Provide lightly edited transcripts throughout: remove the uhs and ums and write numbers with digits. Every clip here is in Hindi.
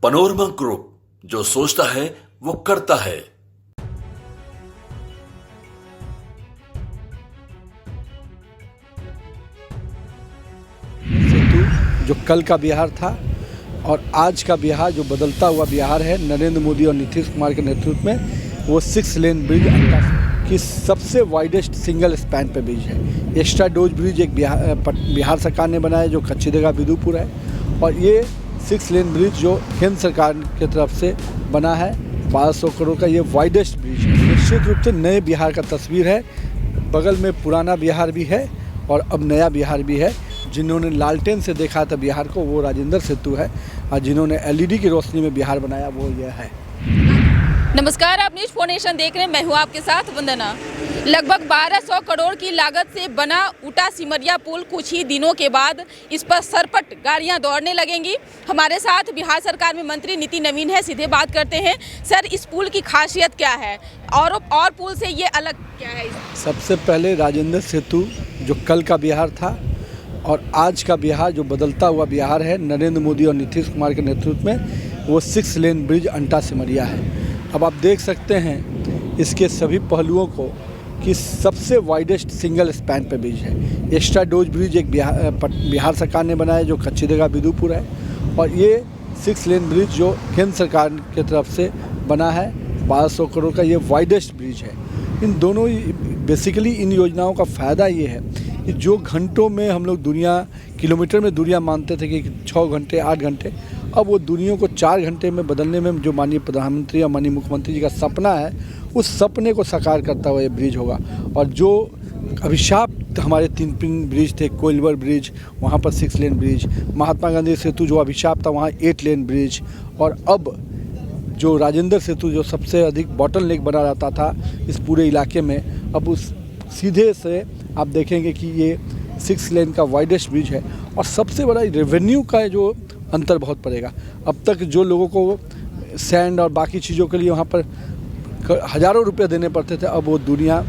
पनोरमा ग्रुप, जो सोचता है वो करता है। सेतु जो कल का बिहार था और आज का बिहार जो बदलता हुआ बिहार है, नरेंद्र मोदी और नीतीश कुमार के नेतृत्व में, वो 6 लेन ब्रिज की सबसे वाइडेस्ट सिंगल स्पैन पे ब्रिज है। एक्स्ट्रा डोज ब्रिज एक बिहार सरकार ने बनाया जो कच्ची जगह विदुपुर है, और ये 6 लेन ब्रिज जो केंद्र सरकार की तरफ से बना है 1200 करोड़ का, ये वाइडेस्ट ब्रिज है। निश्चित रूप से नए बिहार का तस्वीर है। बगल में पुराना बिहार भी है और अब नया बिहार भी है। जिन्होंने लालटेन से देखा था बिहार को, वो राजेंद्र सेतु है, और जिन्होंने एलईडी की रोशनी में बिहार बनाया वो यह है। नमस्कार, आप न्यूज़ 4 नेशन देख रहे हैं। मैं हूँ आपके साथ वंदना। लगभग 1200 करोड़ की लागत से बना उटा सिमरिया पुल कुछ ही दिनों के बाद इस पर सरपट गाड़ियां दौड़ने लगेंगी। हमारे साथ बिहार सरकार में मंत्री नीति नवीन है, सीधे बात करते हैं। सर, इस पुल की खासियत क्या है और पुल से ये अलग क्या है? सबसे पहले राजेंद्र सेतु जो कल का बिहार था और आज का बिहार जो बदलता हुआ बिहार है, नरेंद्र मोदी और नीतीश कुमार के नेतृत्व में, वो 6 लेन ब्रिज अंटा सिमरिया है। अब आप देख सकते हैं इसके सभी पहलुओं को कि सबसे वाइडेस्ट सिंगल स्पैन पे ब्रिज है। एक्स्ट्रा डोज ब्रिज एक बिहार सरकार ने बनाया जो कच्ची जगह विदुपुर है, और ये 6 लेन ब्रिज जो केंद्र सरकार की तरफ से बना है 1200 करोड़ का, ये वाइडेस्ट ब्रिज है। इन दोनों बेसिकली इन योजनाओं का फ़ायदा ये है कि जो घंटों में हम लोग किलोमीटर में दूरियां मानते थे कि 6 घंटे 8 घंटे, अब वो दूरियों को 4 घंटे में बदलने में जो माननीय प्रधानमंत्री और माननीय मुख्यमंत्री जी का सपना है, उस सपने को साकार करता हुआ ये ब्रिज होगा। और जो अभिशाप हमारे 3 ब्रिज थे, कोइलवर ब्रिज, वहाँ पर 6 लेन ब्रिज, महात्मा गांधी सेतु जो अभिशाप था वहाँ 8 लेन ब्रिज, और अब जो राजेंद्र सेतु जो सबसे अधिक बॉटल नेक बना रहता था इस पूरे इलाके में, अब उस सीधे से आप देखेंगे कि ये 6 लेन का वाइडेस्ट ब्रिज है। और सबसे बड़ा रेवेन्यू का जो अंतर बहुत पड़ेगा। अब तक जो लोगों को सैंड और बाकी चीज़ों के लिए वहाँ पर हज़ारों रुपए देने पड़ते थे, अब वो दुनिया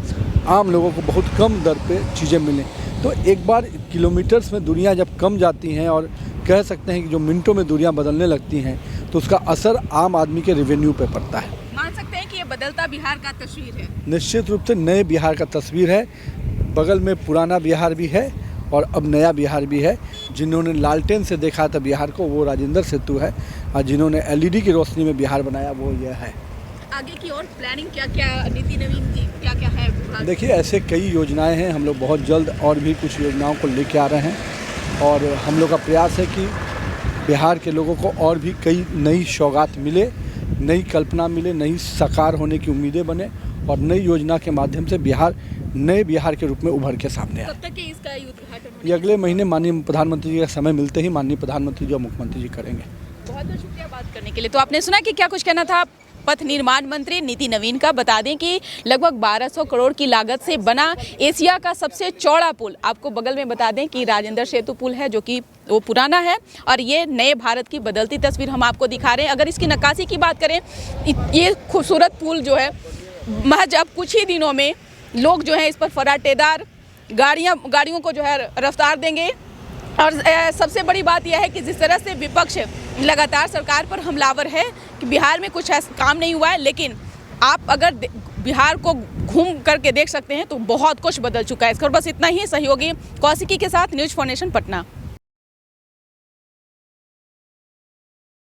आम लोगों को बहुत कम दर पे चीज़ें मिलें। तो एक बार किलोमीटर्स में दूरियां जब कम जाती हैं और कह सकते हैं कि जो मिनटों में दूरियां बदलने लगती हैं, तो उसका असर आम आदमी के रेवेन्यू पे पड़ता है। मान सकते हैं कि ये बदलता बिहार का तस्वीर है। निश्चित रूप से नए बिहार का तस्वीर है। बगल में पुराना बिहार भी है और अब नया बिहार भी है। जिन्होंने लालटेन से देखा था बिहार को, वो राजेंद्र सेतु है, और जिन्होंने एलईडी की रोशनी में बिहार बनाया वो यह है। आगे की और प्लानिंग क्या नीति नवीन जी क्या है? देखिए, ऐसे कई योजनाएं हैं। हम लोग बहुत जल्द और भी कुछ योजनाओं को लेके आ रहे हैं, और हम लोग का प्रयास है कि बिहार के लोगों को और भी कई नई सौगात मिले, नई कल्पना मिले, नई साकार होने की उम्मीदें बने, और नई योजना के माध्यम से बिहार नए बिहार के रूप में उभर के सामने आए। कब तक इसका उद्घाटन? ये अगले महीने माननीय प्रधानमंत्री जी का समय मिलते ही माननीय प्रधानमंत्री जी और मुख्यमंत्री जी करेंगे। बहुत बहुत शुक्रिया बात करने के लिए। तो आपने सुना कि क्या कुछ कहना था पथ निर्माण मंत्री नीति नवीन का। बता दें कि लगभग 1200 करोड़ की लागत से बना एशिया का सबसे चौड़ा पुल, आपको बगल में बता दें कि राजेंद्र सेतु पुल है, जो कि वो पुराना है, और ये नए भारत की बदलती तस्वीर हम आपको दिखा रहे हैं। अगर इसकी नक्काशी की बात करें, ये खूबसूरत पुल जो है, महज अब कुछ ही दिनों में लोग जो है इस पर फराटेदार गाड़ियों को जो है रफ्तार देंगे। और सबसे बड़ी बात यह है कि जिस तरह से विपक्ष लगातार सरकार पर हमलावर है कि बिहार में कुछ ऐसा काम नहीं हुआ है, लेकिन आप अगर बिहार को घूम करके देख सकते हैं तो बहुत कुछ बदल चुका है। इसका बस इतना ही। सहयोगी कौशिकी के साथ न्यूज़ 4 नेशन पटना।